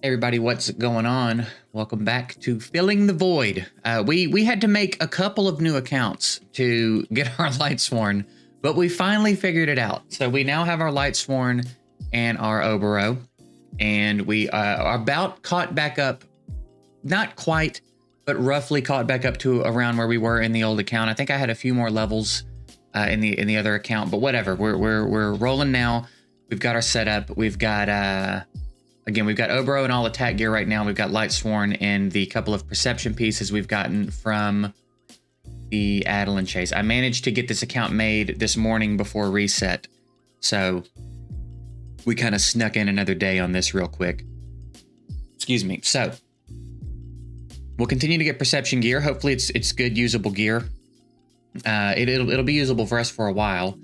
Everybody, what's going on? Welcome back to Filling the Void. We had to make a couple of new accounts to get our Lightsworn, but we finally figured it out. So we now have our Lightsworn and our Oboro, and we are about caught back up, not quite, but roughly caught back up to around where we were in the old account. I think I had a few more levels in the other account, but whatever. We're rolling now. We've got our setup. We've got again, we've got Oboro and all attack gear right now. We've got Lightsworn and the couple of perception pieces we've gotten from the Adeline chase. I managed to get this account made this morning before reset, so we kind of snuck in another day on this real quick. Excuse me. So we'll continue to get perception gear. Hopefully it's good usable gear. It'll be usable for us for a while.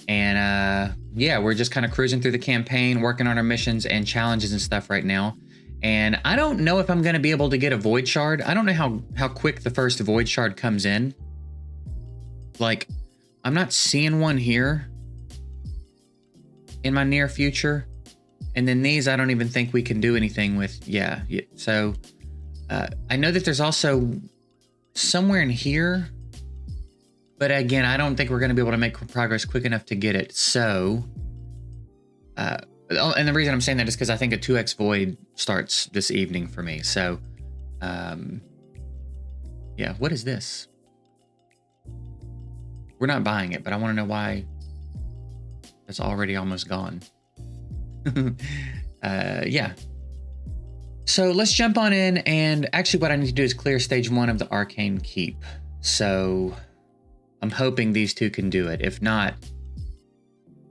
And yeah, we're just kind of cruising through the campaign, working on our missions and challenges and stuff right now. And I don't know if I'm going to be able to get a void shard. I don't know how quick the first void shard comes in. Like, I'm not seeing one here in my near future. And then these, I don't even think we can do anything with. Yeah. So I know that there's also somewhere in here. But again, I don't think we're going to be able to make progress quick enough to get it. So, and the reason I'm saying that is because I think a 2x void starts this evening for me. So, yeah, what is this? We're not buying it, but I want to know why it's already almost gone. Yeah. So let's jump on in. And actually what I need to do is clear stage 1 of the Arcane Keep. So I'm hoping these two can do it. If not,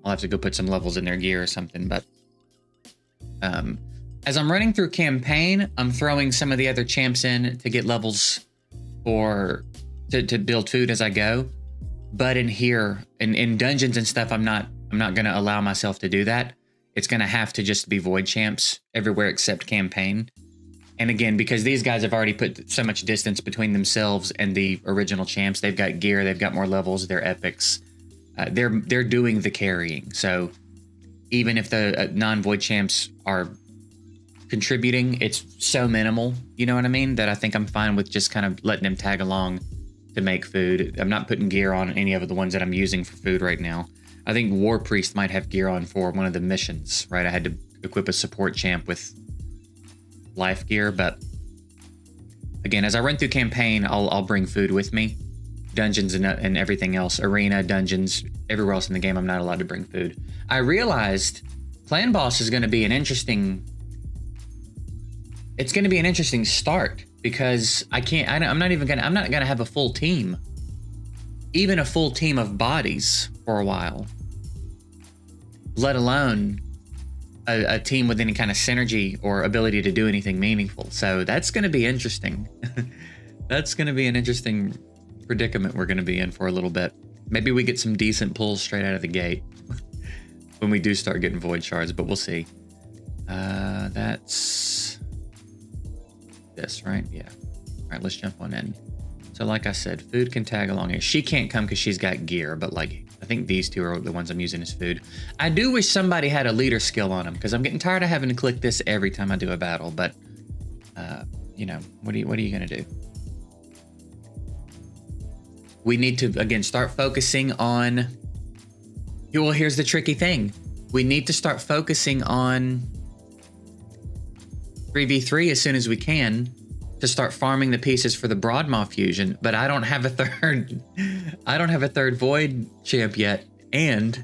I'll have to go put some levels in their gear or something. But as I'm running through campaign, I'm throwing some of the other champs in to get levels to build food as I go. But in here, in dungeons and stuff, I'm not going to allow myself to do that. It's going to have to just be void champs everywhere except campaign. And again, because these guys have already put so much distance between themselves and the original champs, they've got gear, they've got more levels, they're epics. They're doing the carrying. So even if the non-void champs are contributing, it's so minimal, you know what I mean? That I think I'm fine with just kind of letting them tag along to make food. I'm not putting gear on any of the ones that I'm using for food right now. I think War Priest might have gear on for one of the missions, right? I had to equip a support champ with life gear, but again, as I run through campaign, I'll bring food with me. Dungeons and everything else, arena, dungeons, everywhere else in the game, I'm not allowed to bring food. I realized Clan Boss is going to be an interesting. It's going to be an interesting start because I'm not gonna have a full team, even a full team of bodies for a while, let alone a team with any kind of synergy or ability to do anything meaningful. So that's going to be interesting. That's going to be an interesting predicament we're going to be in for a little bit. Maybe we get some decent pulls straight out of the gate when we do start getting void shards, but we'll see. That's this, right? Yeah. All right, let's jump on in. So like I said, food can tag along here. She can't come because she's got gear, but like, I think these two are the ones I'm using as food. I do wish somebody had a leader skill on them because I'm getting tired of having to click this every time I do a battle. But, you know, what are you going to do? We need to, again, start focusing on. Well, here's the tricky thing. We need to start focusing on 3v3 as soon as we can to start farming the pieces for the Broadmaw fusion, but I don't have a third void champ yet, and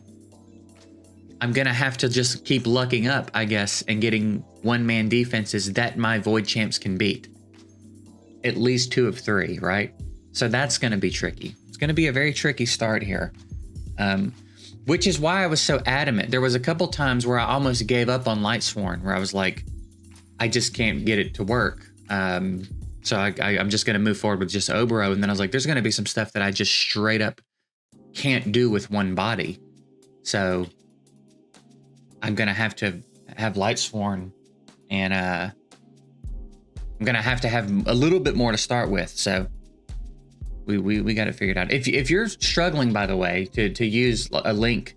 I'm gonna have to just keep lucking up, I guess, and getting one-man defenses that my void champs can beat. At least 2 of 3, right? So that's gonna be tricky. It's gonna be a very tricky start here, which is why I was so adamant. There was a couple times where I almost gave up on Lightsworn, where I was like, I just can't get it to work. So I'm just going to move forward with just Oboro. And then I was like, there's going to be some stuff that I just straight up can't do with one body. So I'm going to have Lightsworn, and I'm going to have a little bit more to start with. So we got it figured out. If you're struggling, by the way, to use a link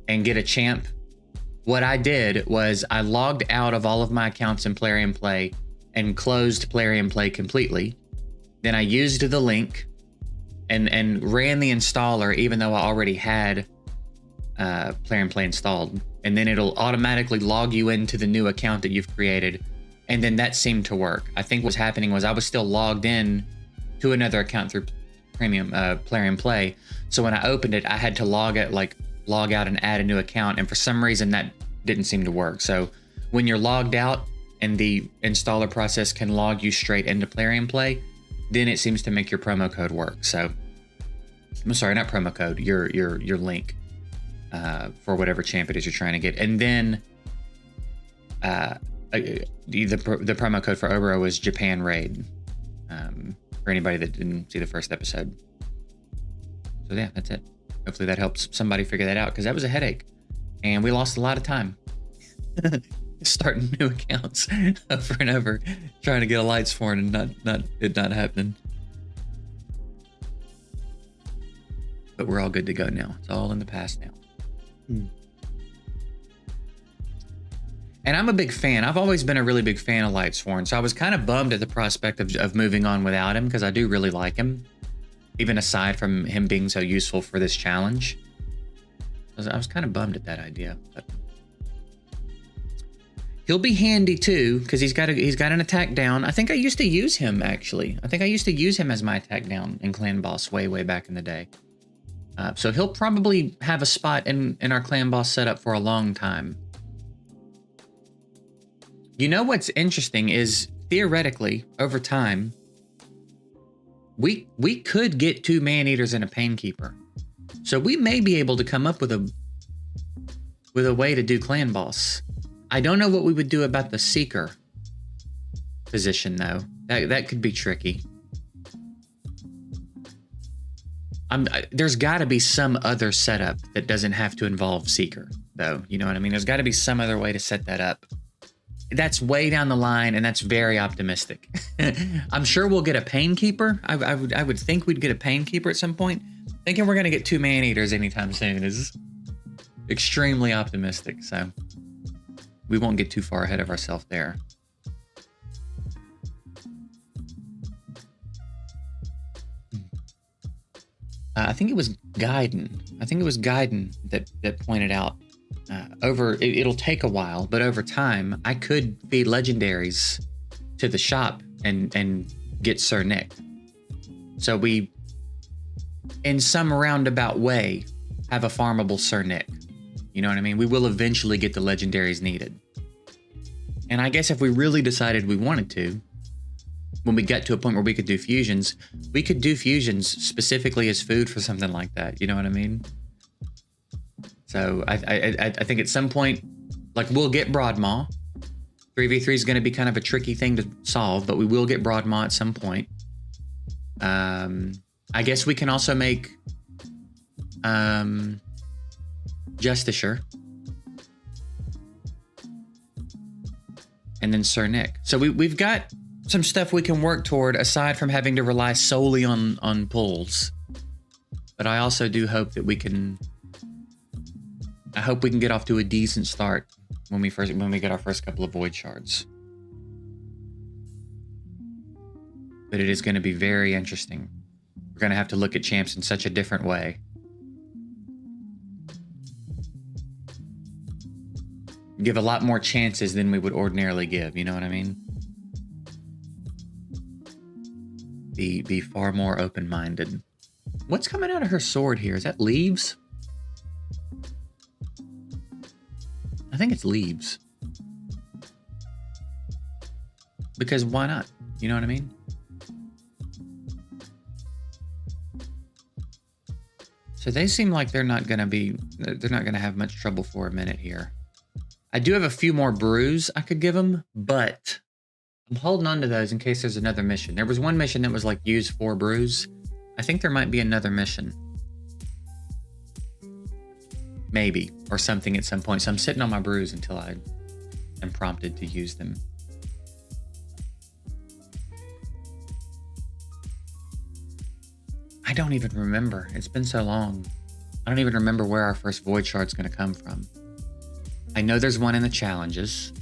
and get a champ what I did was I logged out of all of my accounts in Plarium Play and closed Plarium Play completely. Then I used the link and ran the installer, even though I already had Plarium Play installed. And then it'll automatically log you into the new account that you've created. And then that seemed to work. I think what's happening was I was still logged in to another account through Plarium Play. So when I opened it, I had to log out and add a new account. And for some reason that didn't seem to work. So when you're logged out and the installer process can log you straight into Plarium Play, then it seems to make your promo code work. So I'm sorry, not promo code, your link for whatever champ it is you're trying to get. And then the promo code for Obro was Japan Raid, for anybody that didn't see the first episode. So yeah, that's it. Hopefully that helps somebody figure that out, because that was a headache and we lost a lot of time starting new accounts over and over, trying to get a lights for it and not happening. But we're all good to go now. It's all in the past now. And I'm a big fan. I've always been a really big fan of Lightsworn, so I was kind of bummed at the prospect of moving on without him, because I do really like him, even aside from him being so useful for this challenge. I was kind of bummed at that idea, but he'll be handy too, because he's got an attack down. I think I used to use him, actually. I think I used to use him as my attack down in Clan Boss way back in the day. So he'll probably have a spot in our Clan Boss setup for a long time. You know what's interesting is, theoretically, over time, we could get 2 Man-Eaters and a Painkeeper. So we may be able to come up with a way to do Clan Boss. I don't know what we would do about the Seeker position, though. That could be tricky. There's got to be some other setup that doesn't have to involve Seeker, though. You know what I mean? There's got to be some other way to set that up. That's way down the line, and that's very optimistic. I'm sure we'll get a Painkeeper. I would think we'd get a Painkeeper at some point. Thinking we're going to get 2 Man-Eaters anytime soon is extremely optimistic, so we won't get too far ahead of ourselves there. I think it was Gaiden. that pointed out it'll take a while, but over time I could feed legendaries to the shop and get Sir Nick. So we, in some roundabout way, have a farmable Sir Nick. You know what I mean? We will eventually get the legendaries needed. And I guess if we really decided we wanted to, when we get to a point where we could do fusions, we could do fusions specifically as food for something like that. You know what I mean? So I think at some point, like, we'll get Broadmaw. 3v3 is going to be kind of a tricky thing to solve, but we will get Broadmaw at some point. I guess we can also make Justicer. And then Sir Nick. So we've got some stuff we can work toward aside from having to rely solely on pulls. But I also do hope that we can get off to a decent start when we get our first couple of void shards. But it is going to be very interesting. We're going to have to look at champs in such a different way. Give a lot more chances than we would ordinarily give, you know what I mean? Be far more open-minded. What's coming out of her sword here? Is that leaves? I think it's leaves. Because why not? You know what I mean? So they seem like they're not gonna have much trouble for a minute here. I do have a few more brews I could give them, but I'm holding on to those in case there's another mission. There was one mission that was like use 4 brews. I think there might be another mission. Maybe, or something at some point. So I'm sitting on my brews until I am prompted to use them. I don't even remember. It's been so long. I don't even remember where our first void shard's going to come from. I know there's one in the challenges.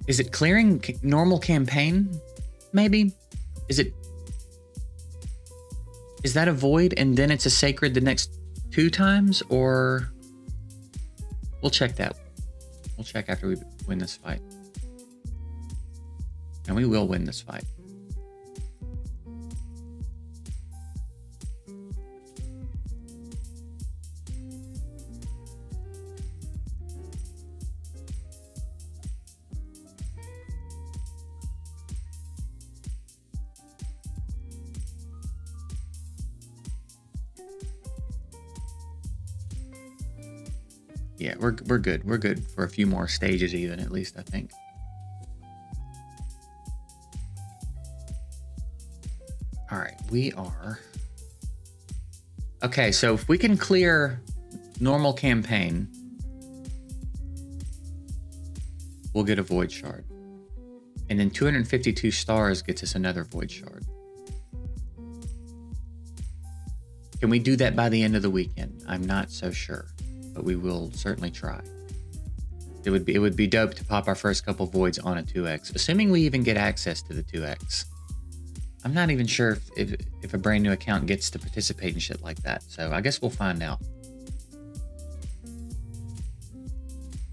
Is it clearing normal campaign? Maybe? Is that a void and then it's a sacred the next 2 times? Or we'll check that. We'll check after we win this fight. And we will win this fight. Yeah, we're good. We're good for a few more stages even, at least, I think. All right, we are... Okay, so if we can clear normal campaign, we'll get a void shard. And then 252 stars gets us another void shard. Can we do that by the end of the weekend? I'm not so sure, but we will certainly try. It would be dope to pop our first couple voids on a 2x, assuming we even get access to the 2x. I'm not even sure if a brand new account gets to participate in shit like that, so I guess we'll find out.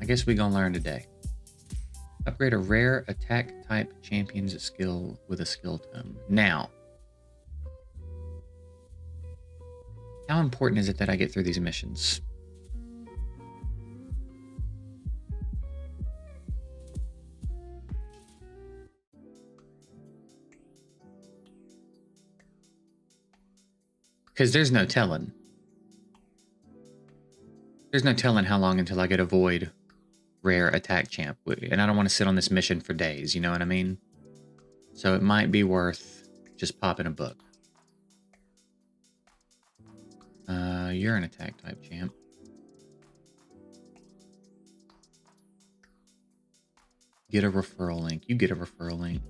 I guess we gonna learn today. Upgrade a rare attack type champion's skill with a skill tome. Now, how important is it that I get through these missions? Because there's no telling. There's no telling how long until I get a void rare attack champ. And I don't want to sit on this mission for days, you know what I mean? So it might be worth just popping a book. You're an attack type champ. Get a referral link. You get a referral link.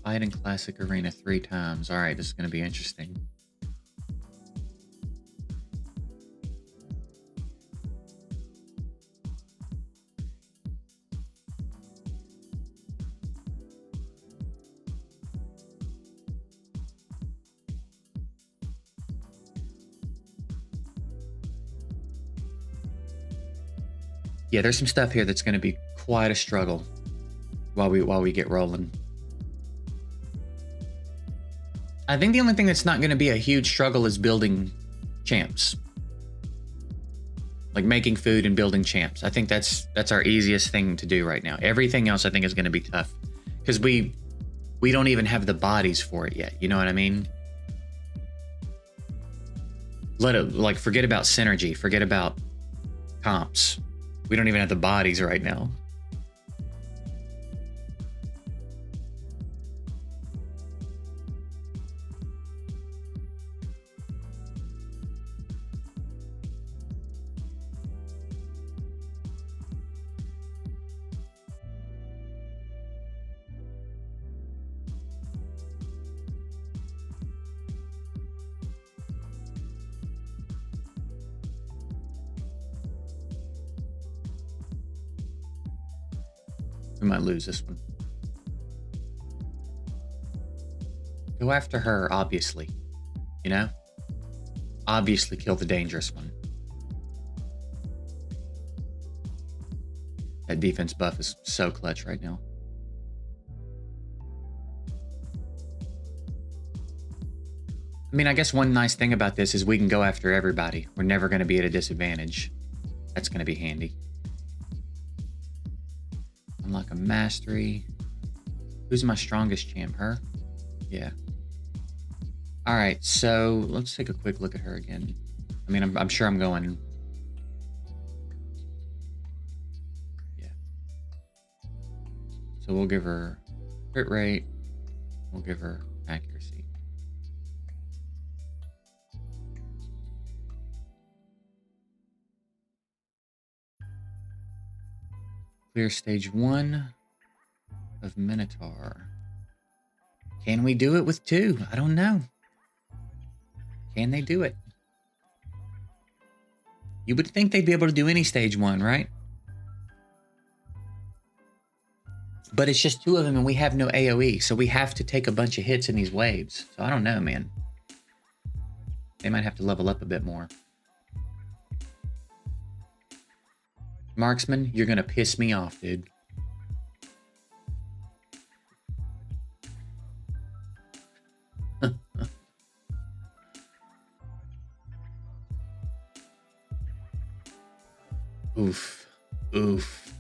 Fight in Classic Arena 3 times. All right, this is going to be interesting. Yeah, there's some stuff here that's going to be quite a struggle while we get rolling. I think the only thing that's not going to be a huge struggle is building champs. Like making food and building champs. I think that's our easiest thing to do right now. Everything else I think is going to be tough because we don't even have the bodies for it yet. You know what I mean? Forget about synergy, forget about comps. We don't even have the bodies right now. We might lose this one. Go after her, obviously. You know? Obviously kill the dangerous one. That defense buff is so clutch right now. I mean, I guess one nice thing about this is we can go after everybody. We're never going to be at a disadvantage. That's going to be handy. Unlock a mastery. Who's my strongest champ? Her? Yeah. All right, so let's take a quick look at her again. I mean, I'm sure I'm going. Yeah. So we'll give her crit rate. We'll give her accuracy. Clear stage 1. of Minotaur. Can we do it with 2? I don't know. Can they do it? You would think they'd be able to do any stage 1, right? But it's just 2 of them and we have no AoE, so we have to take a bunch of hits in these waves. So I don't know, man. They might have to level up a bit more. Marksman, you're gonna piss me off, dude. Oof. Oof.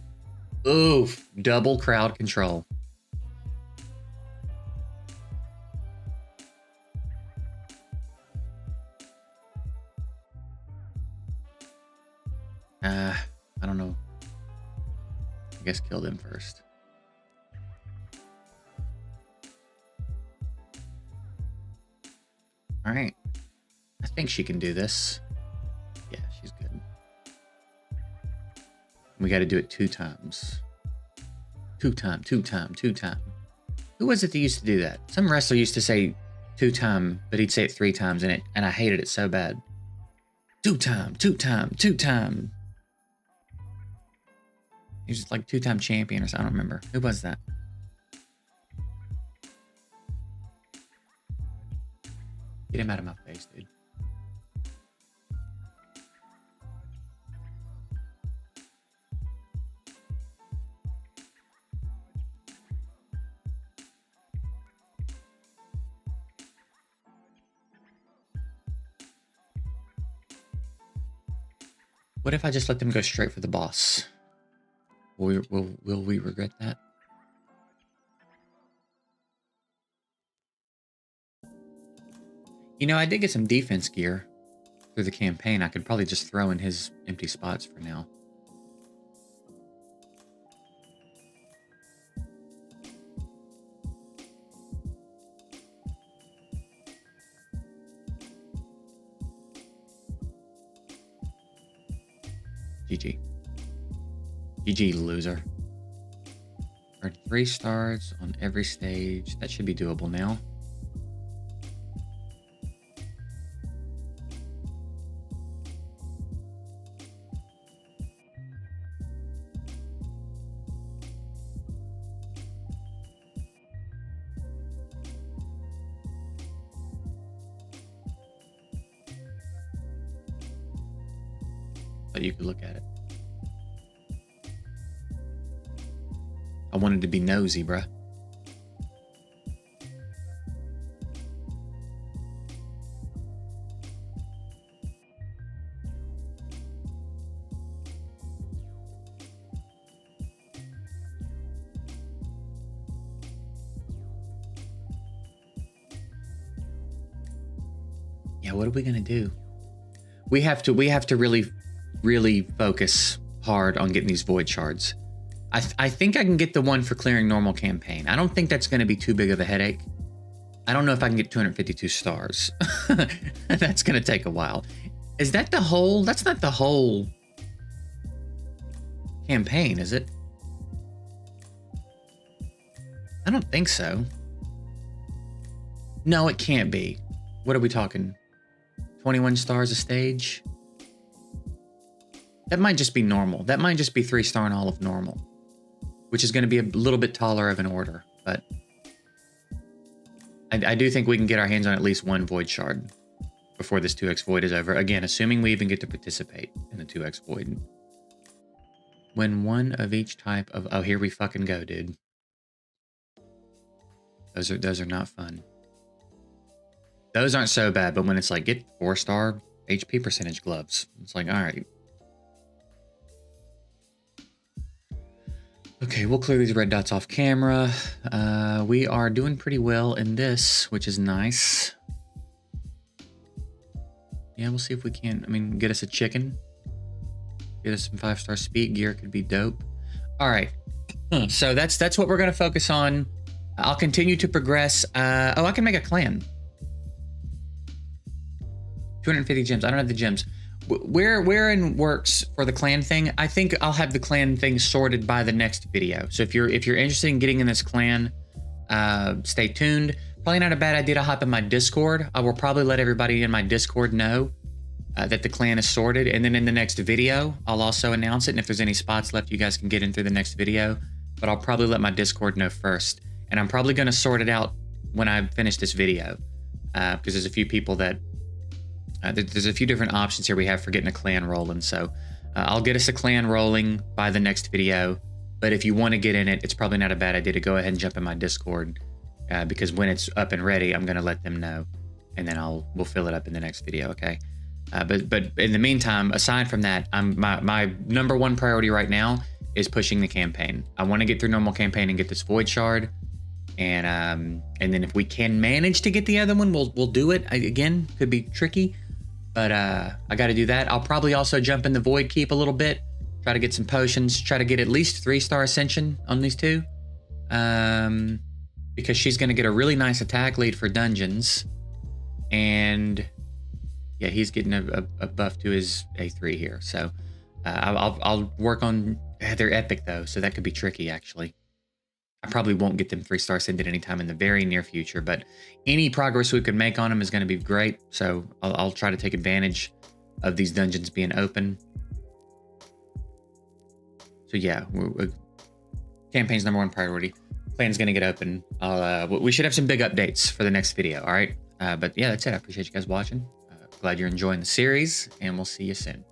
Oof. Double crowd control. I don't know. I guess kill them first. All right. I think she can do this. Yeah, she's good. We got to do it 2 times. 2 time, 2 time, 2 time. Who was it that used to do that? Some wrestler used to say 2 time, but he'd say it 3 times and I hated it so bad. 2 time, 2 time, 2 time. He was just like 2-time champion or something. I don't remember. Who was that? Get him out of my face, dude. What if I just let them go straight for the boss? Will we regret that? You know, I did get some defense gear through the campaign. I could probably just throw in his empty spots for now. GG. GG, loser. Earn 3 stars on every stage. That should be doable now. But you could look at it. I wanted to be nosy, bruh. Yeah, what are we gonna do? We have to really focus hard on getting these void shards. I think I can get the one for clearing normal campaign. I don't think that's going to be too big of a headache. I don't know if I can get 252 stars. That's going to take a while. Is that the whole? That's not the whole campaign, is it? I don't think so. No, it can't be. What are we talking? 21 stars a stage? That might just be normal. That might just be 3-star and all of normal, which is going to be a little bit taller of an order, but I do think we can get our hands on at least 1 void shard before this 2x void is over. Again, assuming we even get to participate in the 2x void. When 1 of each type of... Oh, here we fucking go, dude. Those are not fun. Those aren't so bad, but when it's like, get 4-star HP percentage gloves, it's like, all right. Okay, we'll clear these red dots off camera. We are doing pretty well in this, which is nice. Yeah, we'll see if we can, get us a chicken. Get us some 5-star speed gear, could be dope. All right, so that's what we're gonna focus on. I'll continue to progress. Oh, I can make a clan. 250 gems, I don't have the gems. where in works for the clan thing. I think I'll have the clan thing sorted by the next video. So if you're interested in getting in this clan, stay tuned. Probably not a bad idea to hop in my Discord. I will probably let everybody in my Discord know that the clan is sorted, and then in the next video I'll also announce it. And if there's any spots left, you guys can get in through the next video. But I'll probably let my Discord know first, and I'm probably going to sort it out when I finish this video, because there's a few people that there's a few different options here we have for getting a clan rolling. So I'll get us a clan rolling by the next video. But if you want to get in it, it's probably not a bad idea to go ahead and jump in my Discord, because when it's up and ready, I'm going to let them know, and then we'll fill it up in the next video. Okay. But in the meantime, aside from that, my number one priority right now is pushing the campaign. I want to get through normal campaign and get this void shard, and then if we can manage to get the other one, we'll do it. Again, could be tricky, but I got to do that. I'll probably also jump in the void keep a little bit, try to get some potions, try to get at least 3-star ascension on these two, because she's going to get a really nice attack lead for dungeons, and yeah, he's getting a buff to his A3 here. So I'll work on, they're epic though, so that could be tricky actually. I probably won't get them 3-star ascended anytime in the very near future, but any progress we can make on them is going to be great. So I'll try to take advantage of these dungeons being open. So yeah, campaign's number one priority. Plan's going to get open. We should have some big updates for the next video. All right. But yeah, that's it. I appreciate you guys watching. Glad you're enjoying the series, and we'll see you soon.